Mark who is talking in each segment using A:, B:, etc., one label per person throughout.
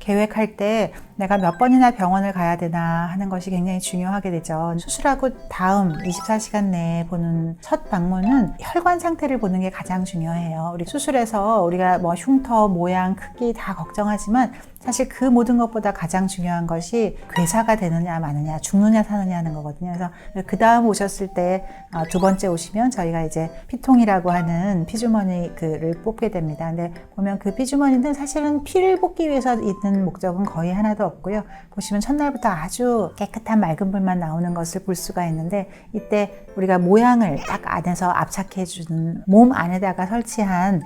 A: 계획할 때 내가 몇 번이나 병원을 가야 되나 하는 것이 굉장히 중요하게 되죠. 수술하고 다음 24시간 내에 보는 첫 방문은 혈관 상태를 보는 게 가장 중요해요. 우리 수술해서 우리가 뭐 흉터, 모양, 크기 다 걱정하지만 사실 그 모든 것보다 가장 중요한 것이 괴사가 되느냐 마느냐, 죽느냐 사느냐 하는 거거든요. 그래서 그 다음 오셨을 때 두 번째 오시면 저희가 이제 피통이라고 하는 피주머니를 뽑게 됩니다. 근데 보면 그 피주머니는 사실은 피를 뽑기 위해서 있는 목적은 거의 하나도 없고요. 보시면 첫날부터 아주 깨끗한 맑은 불만 나오는 것을 볼 수가 있는데, 이때 우리가 모양을 딱 안에서 압착해 주는 몸 안에다가 설치한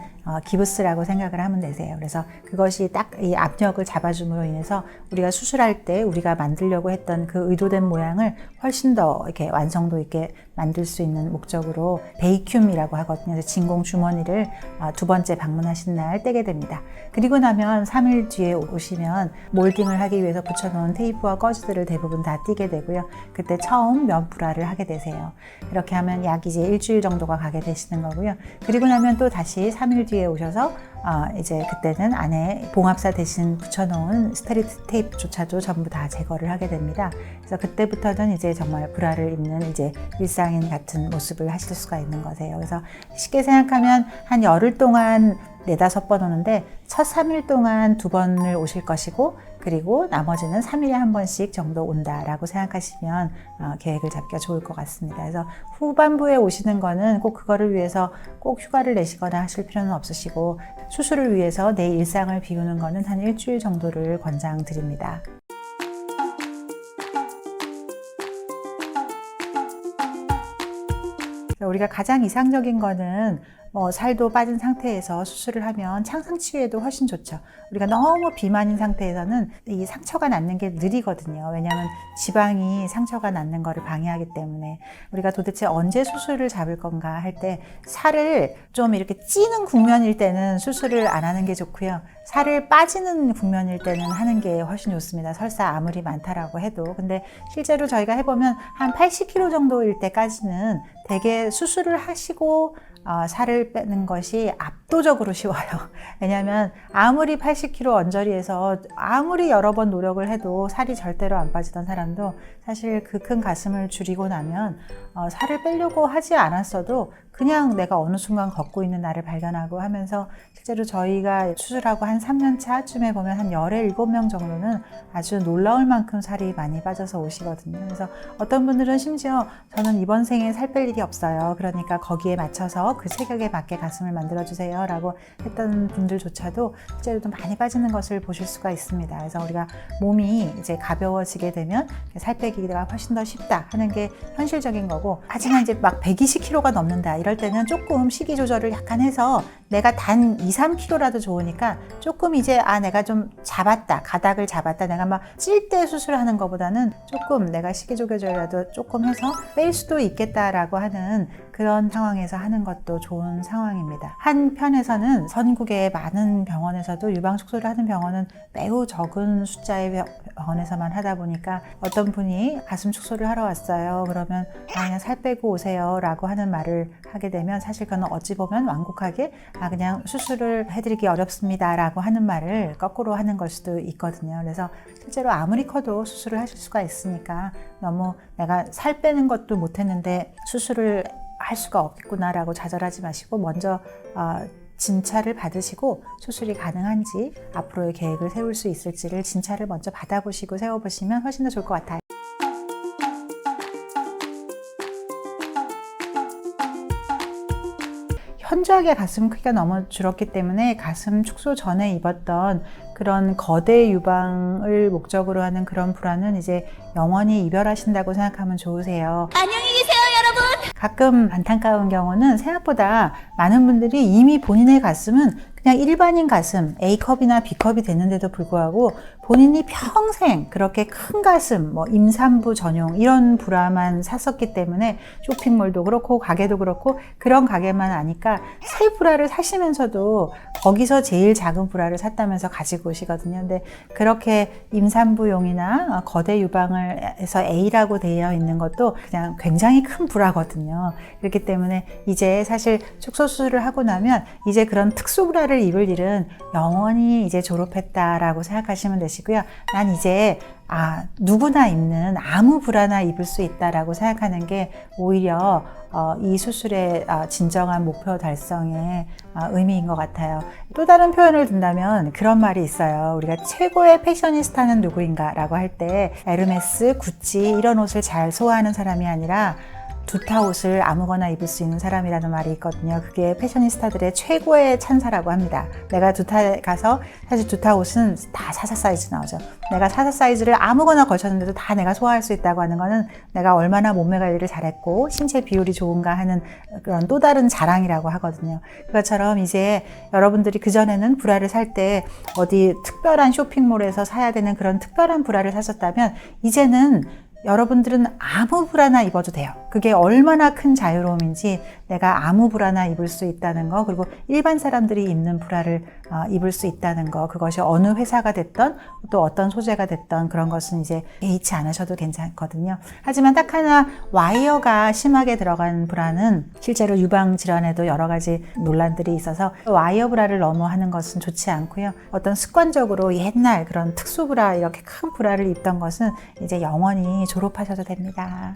A: 기부스라고 생각을 하면 되세요. 그래서 그것이 딱 이 압력을 잡아줌으로 인해서 우리가 수술할 때 우리가 만들려고 했던 그 의도된 모양을 훨씬 더 이렇게 완성도 있게 만들 수 있는 목적으로 베이큐움이라고 하거든요. 그래서 진공 주머니를 두 번째 방문하신 날 떼게 됩니다. 그리고 나면 3일 뒤에 오시면 몰딩을 하기 위해서 붙여놓은 테이프와 거즈들을 대부분 다 띄게 되고요. 그때 처음 면 불화를 하게 되세요. 이렇게 하면 약 이제 일주일 정도가 가게 되시는 거고요. 그리고 나면 또 다시 3일 뒤에 오셔서 이제 그때는 안에 봉합사 대신 붙여놓은 스테리트 테이프조차도 전부 다 제거를 하게 됩니다. 그래서 그때부터는 이제 정말 브라를 입는 이제 일상인 같은 모습을 하실 수가 있는 거세요. 그래서 쉽게 생각하면 한 열흘 동안 4-5번 오는데 첫 3일 동안 2번을 오실 것이고, 그리고 나머지는 3일에 한 번씩 정도 온다라고 생각하시면 계획을 잡기가 좋을 것 같습니다. 그래서 후반부에 오시는 거는 꼭 그거를 위해서 꼭 휴가를 내시거나 하실 필요는 없으시고, 수술을 위해서 내 일상을 비우는 거는 한 일주일 정도를 권장드립니다. 우리가 가장 이상적인 거는 살도 빠진 상태에서 수술을 하면 창상 치유에도 훨씬 좋죠. 우리가 너무 비만인 상태에서는 이 상처가 낫는 게 느리거든요. 왜냐하면 지방이 상처가 낫는 거를 방해하기 때문에. 우리가 도대체 언제 수술을 잡을 건가 할 때 살을 좀 이렇게 찌는 국면일 때는 수술을 안 하는 게 좋고요. 살을 빠지는 국면일 때는 하는 게 훨씬 좋습니다. 설사 아무리 많다라고 해도. 근데 실제로 저희가 해보면 한 80kg 정도일 때까지는 되게 수술을 하시고 살을 빼는 것이 압도적으로 쉬워요. 왜냐하면 아무리 80kg 언저리에서 아무리 여러 번 노력을 해도 살이 절대로 안 빠지던 사람도 사실 그 큰 가슴을 줄이고 나면 살을 빼려고 하지 않았어도 그냥 내가 어느 순간 걷고 있는 나를 발견하고 하면서, 실제로 저희가 수술하고 한 3년 차쯤에 보면 한 17명 정도는 아주 놀라울 만큼 살이 많이 빠져서 오시거든요. 그래서 어떤 분들은 심지어 저는 이번 생에 살 뺄 일이 없어요. 그러니까 거기에 맞춰서 그 체격에 맞게 가슴을 만들어주세요 라고 했던 분들조차도 실제로 좀 많이 빠지는 것을 보실 수가 있습니다. 그래서 우리가 몸이 이제 가벼워지게 되면 살 빼기가 훨씬 더 쉽다 하는 게 현실적인 거고, 하지만 이제 막 120kg가 넘는다 이럴 때는 조금 식이 조절을 약간 해서 내가 단 2-3kg라도 좋으니까 조금 이제 내가 좀 잡았다, 가닥을 잡았다, 내가 막 찔 때 수술하는 것보다는 조금 내가 식이 조절이라도 조금 해서 뺄 수도 있겠다라고 하는 그런 상황에서 하는 것도 좋은 상황입니다. 한편에서는 선국의 많은 병원에서도 유방 축소를 하는 병원은 매우 적은 숫자의 병원에서만 하다 보니까 어떤 분이 가슴 축소를 하러 왔어요. 그러면 그냥 살 빼고 오세요 라고 하는 말을 하게 되면 사실 그건 어찌 보면 완곡하게 그냥 수술을 해드리기 어렵습니다 라고 하는 말을 거꾸로 하는 걸 수도 있거든요. 그래서 실제로 아무리 커도 수술을 하실 수가 있으니까 너무 내가 살 빼는 것도 못했는데 수술을 할 수가 없겠구나라고 좌절하지 마시고 먼저 진찰을 받으시고 수술이 가능한지 앞으로의 계획을 세울 수 있을지를 진찰을 먼저 받아보시고 세워보시면 훨씬 더 좋을 것 같아요. 현저하게 가슴 크기가 너무 줄었기 때문에 가슴 축소 전에 입었던 그런 거대 유방을 목적으로 하는 그런 불화는 이제 영원히 이별하신다고 생각하면 좋으세요.
B: 안녕히 계세요, 여러분!
A: 가끔 안타까운 경우는 생각보다 많은 분들이 이미 본인의 가슴은 그냥 일반인 가슴, A컵이나 B컵이 됐는데도 불구하고 본인이 평생 그렇게 큰 가슴, 임산부 전용 이런 브라만 샀었기 때문에 쇼핑몰도 그렇고 가게도 그렇고 그런 가게만 아니까 새 브라를 사시면서도 거기서 제일 작은 브라를 샀다면서 가지고 오시거든요. 근데 그렇게 임산부용이나 거대 유방을 해서 A라고 되어 있는 것도 그냥 굉장히 큰 브라거든요. 그렇기 때문에 이제 사실 축소 수술을 하고 나면 이제 그런 특수 브라를 브라를 입을 일은 영원히 이제 졸업했다라고 생각하시면 되시고요. 난 이제 누구나 입는 아무 브라나 입을 수 있다라고 생각하는 게 오히려 이 수술의 진정한 목표 달성의 의미인 것 같아요. 또 다른 표현을 든다면 그런 말이 있어요. 우리가 최고의 패셔니스타는 누구인가 라고 할 때 에르메스, 구찌 이런 옷을 잘 소화하는 사람이 아니라 두타 옷을 아무거나 입을 수 있는 사람이라는 말이 있거든요. 그게 패셔니스타들의 최고의 찬사라고 합니다. 내가 두타에 가서 사실 두타 옷은 다 44 사이즈 나오죠. 내가 44 사이즈를 아무거나 걸쳤는데도 다 내가 소화할 수 있다고 하는 거는 내가 얼마나 몸매 관리를 잘했고 신체 비율이 좋은가 하는 그런 또 다른 자랑이라고 하거든요. 그것처럼 이제 여러분들이 그전에는 브라를 살 때 어디 특별한 쇼핑몰에서 사야 되는 그런 특별한 브라를 사셨다면 이제는 여러분들은 아무 브라나 입어도 돼요. 그게 얼마나 큰 자유로움인지 내가 아무 브라나 입을 수 있다는 거, 그리고 일반 사람들이 입는 브라를 입을 수 있다는 거, 그것이 어느 회사가 됐던 또 어떤 소재가 됐던 그런 것은 이제 개의치 않으셔도 괜찮거든요. 하지만 딱 하나 와이어가 심하게 들어간 브라는 실제로 유방 질환에도 여러 가지 논란들이 있어서 와이어 브라를 너무 하는 것은 좋지 않고요. 어떤 습관적으로 옛날 그런 특수 브라, 이렇게 큰 브라를 입던 것은 이제 영원히 졸업하셔도 됩니다.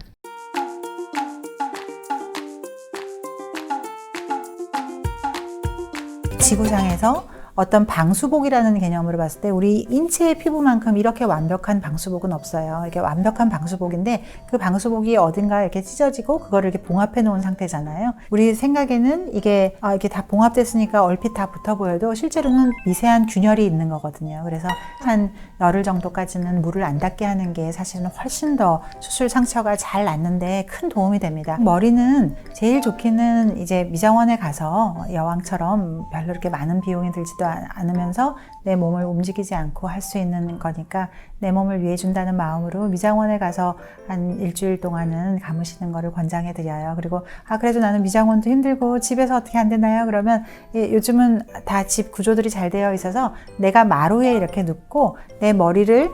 A: 지구상에서 어떤 방수복이라는 개념으로 봤을 때 우리 인체의 피부만큼 이렇게 완벽한 방수복은 없어요. 이게 완벽한 방수복인데 그 방수복이 어딘가 이렇게 찢어지고 그거를 이렇게 봉합해 놓은 상태잖아요. 우리 생각에는 이게 이렇게 다 봉합됐으니까 얼핏 다 붙어 보여도 실제로는 미세한 균열이 있는 거거든요. 그래서 한 열흘 정도까지는 물을 안 닿게 하는 게 사실은 훨씬 더 수술 상처가 잘 낫는데 큰 도움이 됩니다. 머리는 제일 좋기는 이제 미장원에 가서 여왕처럼 별로 이렇게 많은 비용이 들지도 않으면서 내 몸을 움직이지 않고 할 수 있는 거니까 내 몸을 위해 준다는 마음으로 미장원에 가서 한 일주일 동안은 감으시는 거를 권장해 드려요. 그리고 그래도 나는 미장원도 힘들고 집에서 어떻게 안 되나요? 그러면 요즘은 다 집 구조들이 잘 되어 있어서 내가 마루에 이렇게 눕고 내 머리를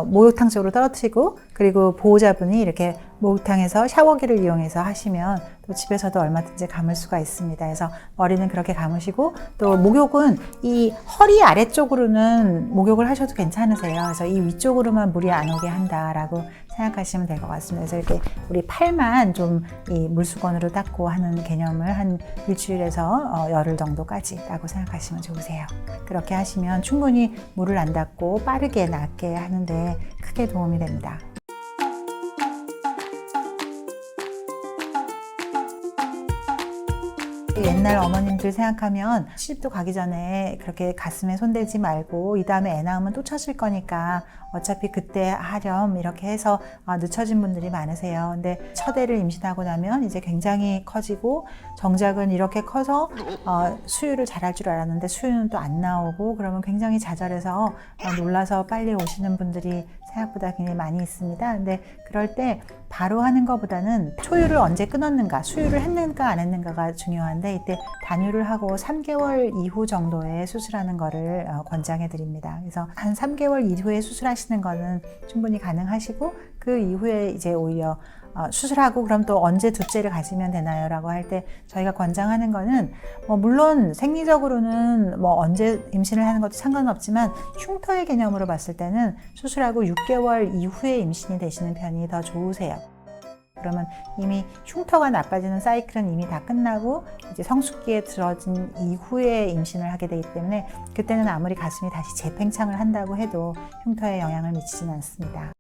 A: 목욕탕 쪽으로 떨어뜨리고 그리고 보호자분이 이렇게 목욕탕에서 샤워기를 이용해서 하시면 또 집에서도 얼마든지 감을 수가 있습니다. 그래서 머리는 그렇게 감으시고 또 목욕은 이 허리 아래쪽으로는 목욕을 하셔도 괜찮으세요. 그래서 이 위쪽으로만 물이 안 오게 한다라고 생각하시면 될 것 같습니다. 그래서 이렇게 우리 팔만 좀 이 물수건으로 닦고 하는 개념을 한 일주일에서 열흘 정도까지라고 생각하시면 좋으세요. 그렇게 하시면 충분히 물을 안 닦고 빠르게 낫게 하는데 크게 도움이 됩니다. 옛날 어머님들 생각하면 시집도 가기 전에 그렇게 가슴에 손대지 말고 이 다음에 애 낳으면 또 쳐질 거니까 어차피 그때 하렴 이렇게 해서 늦춰진 분들이 많으세요. 근데 첫 애를 임신하고 나면 이제 굉장히 커지고 정작은 이렇게 커서 수유를 잘할 줄 알았는데 수유는 또 안 나오고 그러면 굉장히 좌절해서 놀라서 빨리 오시는 분들이 생각보다 굉장히 많이 있습니다. 근데 그럴 때 바로 하는 것보다는 초유를 언제 끊었는가, 수유를 했는가 안 했는가가 중요한데 이때 단유를 하고 3개월 이후 정도에 수술하는 거를 권장해 드립니다. 그래서 한 3개월 이후에 수술하시는 거는 충분히 가능하시고 그 이후에 이제 오히려 수술하고 그럼 또 언제 둘째를 가지면 되나요? 라고 할 때 저희가 권장하는 거는 물론 생리적으로는 언제 임신을 하는 것도 상관없지만 흉터의 개념으로 봤을 때는 수술하고 6개월 이후에 임신이 되시는 편이 더 좋으세요. 그러면 이미 흉터가 나빠지는 사이클은 이미 다 끝나고 이제 성숙기에 들어진 이후에 임신을 하게 되기 때문에 그때는 아무리 가슴이 다시 재팽창을 한다고 해도 흉터에 영향을 미치지는 않습니다.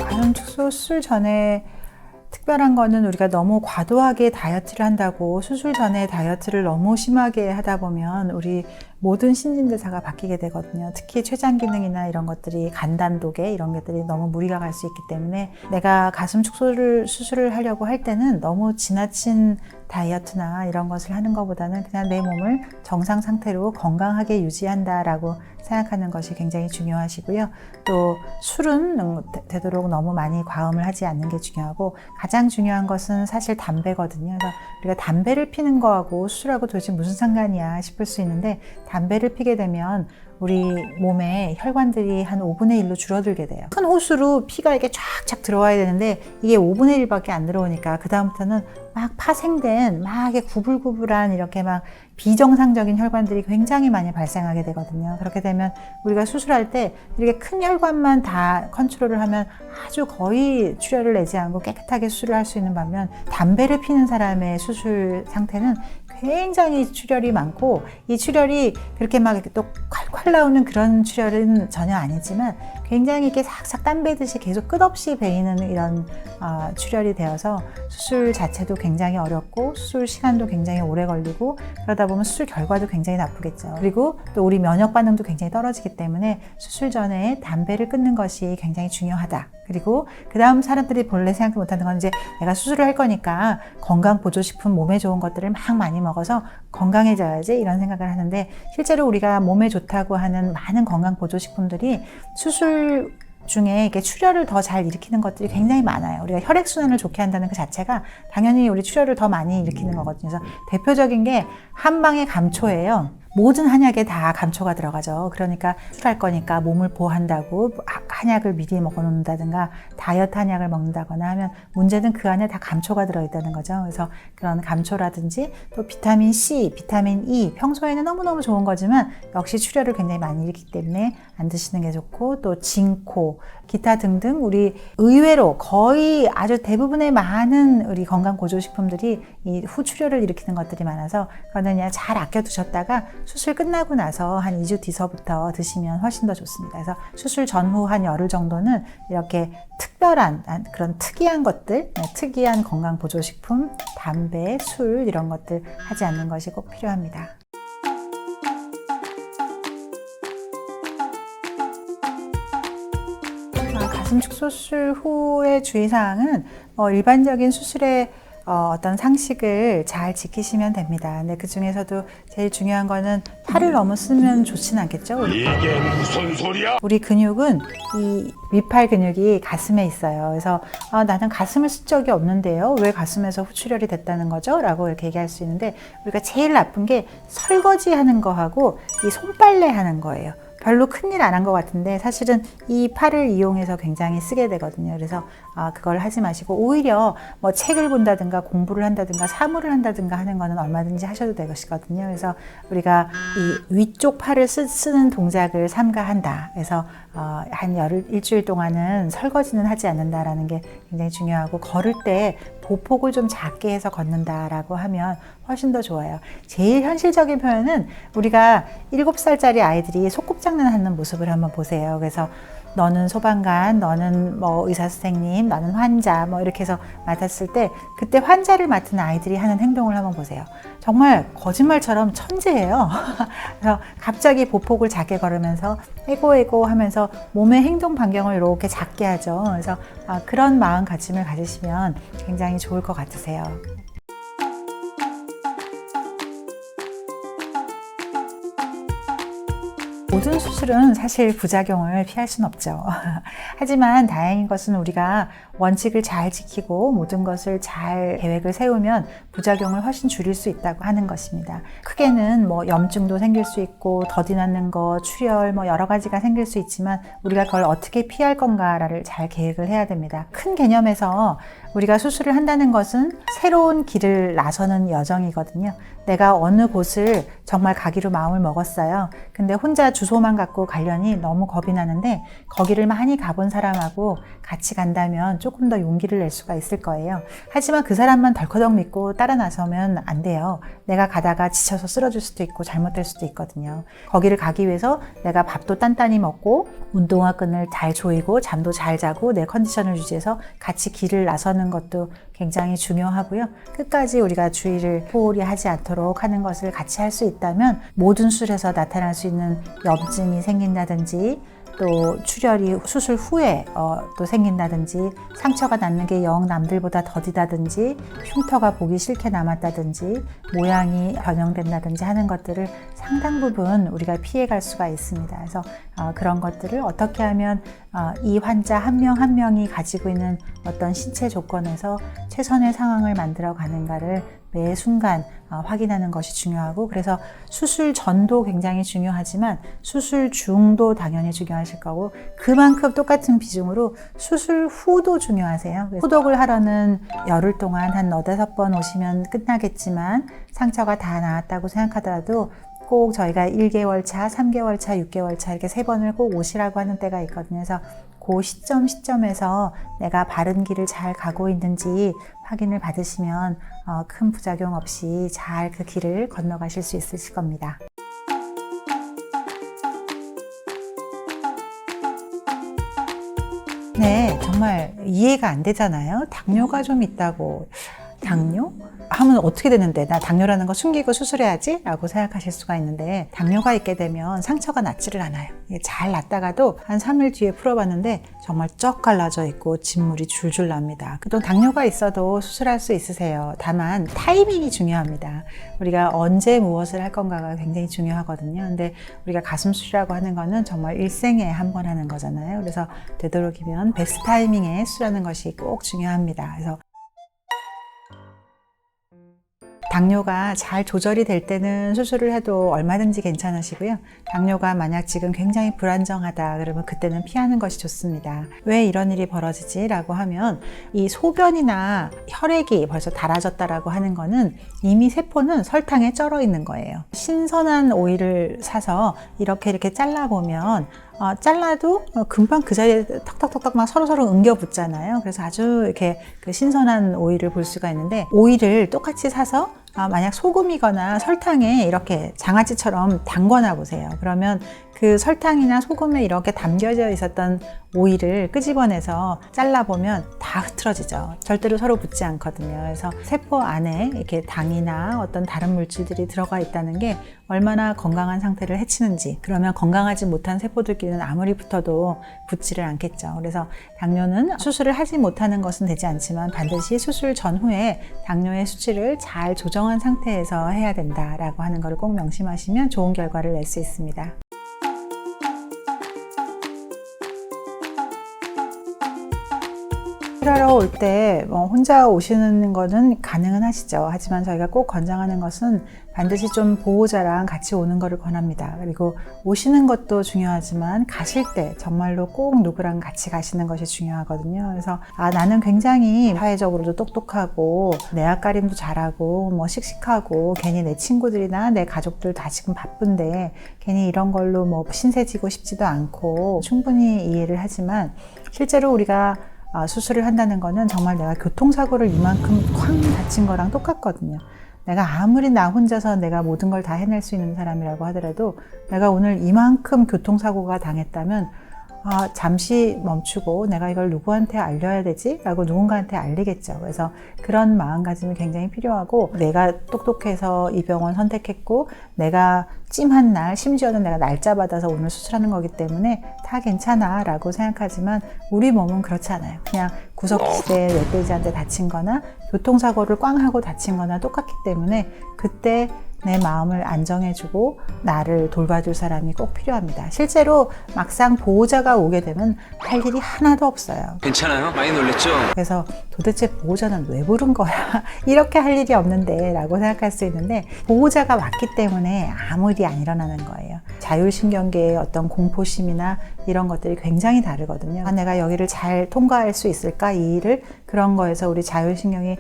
A: 가슴축소 수술 전에 특별한 거는 우리가 너무 과도하게 다이어트를 한다고 수술 전에 다이어트를 너무 심하게 하다 보면 우리 모든 신진대사가 바뀌게 되거든요. 특히 췌장 기능이나 이런 것들이 간담독에 이런 것들이 너무 무리가 갈 수 있기 때문에 내가 가슴 축소를 수술을 하려고 할 때는 너무 지나친 다이어트나 이런 것을 하는 것보다는 그냥 내 몸을 정상 상태로 건강하게 유지한다라고 생각하는 것이 굉장히 중요하시고요. 또 술은 되도록 너무 많이 과음을 하지 않는 게 중요하고 가장 중요한 것은 사실 담배거든요. 그래서 우리가 담배를 피는 거하고 수술하고 도대체 무슨 상관이야 싶을 수 있는데 담배를 피게 되면 우리 몸에 혈관들이 한 5분의 1로 줄어들게 돼요. 큰 호수로 피가 이렇게 쫙쫙 들어와야 되는데 이게 5분의 1밖에 안 들어오니까 그다음부터는 막 파생된 막 이렇게 구불구불한 이렇게 막 비정상적인 혈관들이 굉장히 많이 발생하게 되거든요. 그렇게 되면 우리가 수술할 때 이렇게 큰 혈관만 다 컨트롤을 하면 아주 거의 출혈을 내지 않고 깨끗하게 수술을 할 수 있는 반면 담배를 피는 사람의 수술 상태는 굉장히 출혈이 많고 이 출혈이 그렇게 막 이렇게 또 콸콸 나오는 그런 출혈은 전혀 아니지만 굉장히 이렇게 싹싹 땀 배듯이 계속 끝없이 배이는 이런 출혈이 되어서 수술 자체도 굉장히 어렵고 수술 시간도 굉장히 오래 걸리고 그러다 보면 수술 결과도 굉장히 나쁘겠죠. 그리고 또 우리 면역 반응도 굉장히 떨어지기 때문에 수술 전에 담배를 끊는 것이 굉장히 중요하다. 그리고 그 다음 사람들이 본래 생각도 못하는 건 이제 내가 수술을 할 거니까 건강보조식품 몸에 좋은 것들을 막 많이 먹어서 건강해져야지 이런 생각을 하는데 실제로 우리가 몸에 좋다고 하는 많은 건강보조식품들이 수술 중에 이게 출혈을 더 잘 일으키는 것들이 굉장히 많아요. 우리가 혈액순환을 좋게 한다는 그 자체가 당연히 우리 출혈을 더 많이 일으키는 거거든요. 그래서 대표적인 게 한방의 감초예요. 모든 한약에 다 감초가 들어가죠. 그러니까 수술할 거니까 몸을 보호한다고 한약을 미리 먹어놓는다든가 다이어트 한약을 먹는다거나 하면 문제는 그 안에 다 감초가 들어있다는 거죠. 그래서 그런 감초라든지 또 비타민 C, 비타민 E 평소에는 너무너무 좋은 거지만 역시 출혈을 굉장히 많이 일으키기 때문에 안 드시는 게 좋고 또 진코, 기타 등등 우리 의외로 거의 아주 대부분의 많은 우리 건강보조식품들이 이 후출혈을 일으키는 것들이 많아서 그거는 그냥 잘 아껴두셨다가 수술 끝나고 나서 한 2주 뒤서부터 드시면 훨씬 더 좋습니다. 그래서 수술 전후 한 열흘 정도는 이렇게 특별한 그런 특이한 것들, 특이한 건강보조식품, 담배, 술 이런 것들 하지 않는 것이 꼭 필요합니다. 가슴 축소 수술 후의 주의사항은 일반적인 수술의 어떤 상식을 잘 지키시면 됩니다. 근데 그 중에서도 제일 중요한 거는 팔을 너무 쓰면 좋지는 않겠죠?
B: 이게 무슨 소리야?
A: 우리 근육은 이 위팔 근육이 가슴에 있어요. 그래서 나는 가슴을 쓴 적이 없는데요. 왜 가슴에서 후출혈이 됐다는 거죠? 라고 이렇게 얘기할 수 있는데 우리가 제일 나쁜 게 설거지 하는 거하고 이 손빨래 하는 거예요. 별로 큰일 안 한 것 같은데 사실은 이 팔을 이용해서 굉장히 쓰게 되거든요. 그래서 그걸 하지 마시고 오히려 뭐 책을 본다든가 공부를 한다든가 사물을 한다든가 하는 거는 얼마든지 하셔도 되것이거든요. 그래서 우리가 이 위쪽 팔을 쓰는 동작을 삼가한다. 그래서 한 일주일 동안은 설거지는 하지 않는다라는 게 굉장히 중요하고 걸을 때 보폭을 좀 작게 해서 걷는다라고 하면 훨씬 더 좋아요. 제일 현실적인 표현은 우리가 7살짜리 아이들이 소꿉장난 하는 모습을 한번 보세요. 그래서 너는 소방관, 너는 뭐 의사 선생님, 너는 환자 뭐 이렇게 해서 맡았을 때 그때 환자를 맡은 아이들이 하는 행동을 한번 보세요. 정말 거짓말처럼 천재예요. 그래서 갑자기 보폭을 작게 걸으면서 에고 하면서 몸의 행동 반경을 이렇게 작게 하죠. 그래서 그런 마음가짐을 가지시면 굉장히 좋을 것 같으세요. 모든 수술은 사실 부작용을 피할 수는 없죠. 하지만 다행인 것은 우리가 원칙을 잘 지키고 모든 것을 잘 계획을 세우면 부작용을 훨씬 줄일 수 있다고 하는 것입니다. 크게는 뭐 염증도 생길 수 있고 더디 났는 거, 출혈 뭐 여러 가지가 생길 수 있지만 우리가 그걸 어떻게 피할 건가를 잘 계획을 해야 됩니다. 큰 개념에서 우리가 수술을 한다는 것은 새로운 길을 나서는 여정이거든요. 내가 어느 곳을 정말 가기로 마음을 먹었어요. 근데 혼자 주소만 갖고 가려니 너무 겁이 나는데 거기를 많이 가본 사람하고 같이 간다면 조금 더 용기를 낼 수가 있을 거예요. 하지만 그 사람만 덜커덕 믿고 따라 나서면 안 돼요. 내가 가다가 지쳐서 쓰러질 수도 있고 잘못될 수도 있거든요. 거기를 가기 위해서 내가 밥도 단단히 먹고 운동화 끈을 잘 조이고 잠도 잘 자고 내 컨디션을 유지해서 같이 길을 나서는 것도 굉장히 중요하고요. 끝까지 우리가 주의를 소홀히 하지 않도록 하는 것을 같이 할 수 있다면 모든 수술에서 나타날 수 있는 염증이 생긴다든지 또 출혈이 수술 후에 또 생긴다든지 상처가 났는 게 영 남들보다 더디다든지 흉터가 보기 싫게 남았다든지 모양이 변형된다든지 하는 것들을 상당 부분 우리가 피해갈 수가 있습니다. 그래서 그런 것들을 어떻게 하면 이 환자 한 명 한 명이 가지고 있는 어떤 신체 조건에서 최선의 상황을 만들어 가는가를 매 순간 확인하는 것이 중요하고, 그래서 수술 전도 굉장히 중요하지만 수술 중도 당연히 중요하실 거고, 그만큼 똑같은 비중으로 수술 후도 중요하세요. 후독을 하러는 열흘 동안 한 4-5번 오시면 끝나겠지만 상처가 다 나았다고 생각하더라도 꼭 저희가 1개월 차, 3개월 차, 6개월 차 이렇게 3번을 꼭 오시라고 하는 때가 있거든요. 그래서 그 시점에서 내가 바른 길을 잘 가고 있는지 확인을 받으시면 큰 부작용 없이 잘 그 길을 건너가실 수 있으실 겁니다. 네, 정말 이해가 안 되잖아요. 당뇨가 좀 있다고. 당뇨? 하면 어떻게 되는데 나 당뇨라는 거 숨기고 수술해야지? 라고 생각하실 수가 있는데, 당뇨가 있게 되면 상처가 낫지를 않아요. 잘 낫다가도 한 3일 뒤에 풀어봤는데 정말 쩍 갈라져 있고 진물이 줄줄 납니다. 또 당뇨가 있어도 수술할 수 있으세요. 다만 타이밍이 중요합니다. 우리가 언제 무엇을 할 건가가 굉장히 중요하거든요. 근데 우리가 가슴 수술이라고 하는 거는 정말 일생에 한 번 하는 거잖아요. 그래서 되도록이면 베스트 타이밍에 수술하는 것이 꼭 중요합니다. 그래서 당뇨가 잘 조절이 될 때는 수술을 해도 얼마든지 괜찮으시고요. 당뇨가 만약 지금 굉장히 불안정하다 그러면 그때는 피하는 것이 좋습니다. 왜 이런 일이 벌어지지? 라고 하면 이 소변이나 혈액이 벌써 달아졌다라고 하는 거는 이미 세포는 설탕에 쩔어 있는 거예요. 신선한 오이를 사서 이렇게 잘라보면 잘라도 금방 그 자리에 턱턱턱턱 막 서로서로 엉겨 붙잖아요. 그래서 아주 이렇게 그 신선한 오이를 볼 수가 있는데, 오이를 똑같이 사서 만약 소금이거나 설탕에 이렇게 장아찌처럼 담궈놔 보세요. 그러면 그 설탕이나 소금에 이렇게 담겨져 있었던 오이를 끄집어내서 잘라보면 다 흐트러지죠. 절대로 서로 붙지 않거든요. 그래서 세포 안에 이렇게 당이나 어떤 다른 물질들이 들어가 있다는 게 얼마나 건강한 상태를 해치는지, 그러면 건강하지 못한 세포들끼리는 아무리 붙어도 붙지를 않겠죠. 그래서 당뇨는 수술을 하지 못하는 것은 되지 않지만 반드시 수술 전후에 당뇨의 수치를 잘 조정한 상태에서 해야 된다라고 하는 것을 꼭 명심하시면 좋은 결과를 낼 수 있습니다. 수술하러 올 때 혼자 오시는 거는 가능은 하시죠. 하지만 저희가 꼭 권장하는 것은 반드시 좀 보호자랑 같이 오는 것을 권합니다. 그리고 오시는 것도 중요하지만 가실 때 정말로 꼭 누구랑 같이 가시는 것이 중요하거든요. 그래서 나는 굉장히 사회적으로도 똑똑하고 내 앞가림도 잘하고 씩씩하고 괜히 내 친구들이나 내 가족들 다 지금 바쁜데 괜히 이런 걸로 신세지고 싶지도 않고 충분히 이해를 하지만, 실제로 우리가 수술을 한다는 거는 정말 내가 교통사고를 이만큼 쾅 다친 거랑 똑같거든요. 내가 아무리 나 혼자서 내가 모든 걸 다 해낼 수 있는 사람이라고 하더라도 내가 오늘 이만큼 교통사고가 당했다면 잠시 멈추고 내가 이걸 누구한테 알려야 되지? 라고 누군가한테 알리겠죠. 그래서 그런 마음가짐이 굉장히 필요하고, 내가 똑똑해서 이 병원 선택했고 내가 찜한 날, 심지어는 내가 날짜 받아서 오늘 수술하는 거기 때문에 다 괜찮아 라고 생각하지만 우리 몸은 그렇지 않아요. 그냥 구석지대에 멧돼지한테 다친 거나 교통사고를 꽝 하고 다친 거나 똑같기 때문에 그때 내 마음을 안정해주고 나를 돌봐줄 사람이 꼭 필요합니다. 실제로 막상 보호자가 오게 되면 할 일이 하나도 없어요.
C: 괜찮아요? 많이 놀랬죠?
A: 그래서 도대체 보호자는 왜 부른 거야? 이렇게 할 일이 없는데 라고 생각할 수 있는데, 보호자가 왔기 때문에 아무 일이 안 일어나는 거예요. 자율신경계의 어떤 공포심이나 이런 것들이 굉장히 다르거든요. 내가 여기를 잘 통과할 수 있을까? 이 일을, 그런 거에서 우리 자율신경이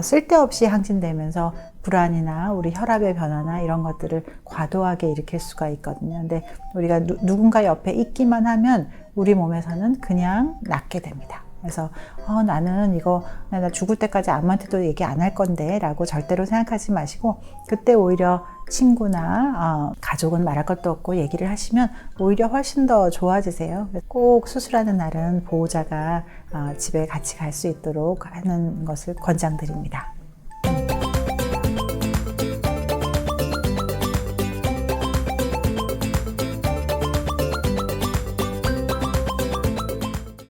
A: 쓸데없이 항진되면서 불안이나 우리 혈압의 변화나 이런 것들을 과도하게 일으킬 수가 있거든요. 근데 우리가 누군가 옆에 있기만 하면 우리 몸에서는 그냥 낫게 됩니다. 그래서 나는 이거 나 죽을 때까지 아무한테도 얘기 안 할 건데 라고 절대로 생각하지 마시고, 그때 오히려 친구나 가족은 말할 것도 없고 얘기를 하시면 오히려 훨씬 더 좋아지세요. 꼭 수술하는 날은 보호자가 집에 같이 갈 수 있도록 하는 것을 권장드립니다.